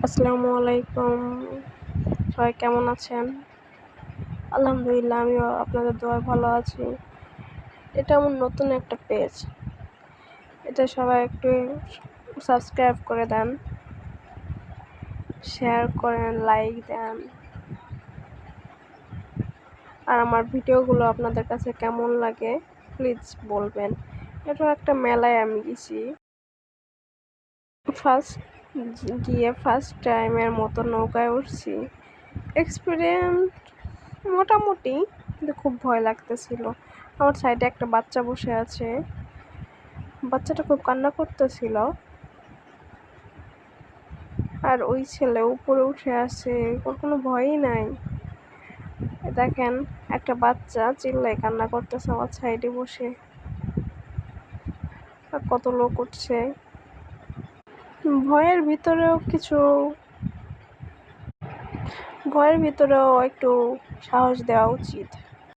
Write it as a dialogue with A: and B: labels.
A: আসসালামু আলাইকুম। সবাই কেমন আছেন? আলহামদুলিল্লাহ, আমিও আপনাদের দোয়ায় ভালো আছি। এটা আমার নতুন একটা পেজ। এটা সবাই একটু সাবস্ক্রাইব করে দেন, শেয়ার করেন, লাইক দেন। আর আমার ভিডিওগুলো আপনাদের কাছে কেমন লাগে প্লিজ বলবেন। এটা একটা মেলায় আমি গেছি। ফার্স্ট টাইমের মতো নৌকায় উঠছি। এক্সপিরিয়েন্স মোটামুটি, কিন্তু খুব ভয় লাগতেছিল। আমার সাইডে একটা বাচ্চা বসে আছে, বাচ্চাটা খুব কান্না করতেছিল। আর ওই ছেলে উপরে উঠে আসে, ওর কোনো ভয়ই নাই। দেখেন, একটা বাচ্চা চিল্লায় কান্না করতেছে আমার সাইডে বসে। আর কত লোক উঠছে। ভয়ের ভিতরেও একটু সাহস দেওয়া উচিত।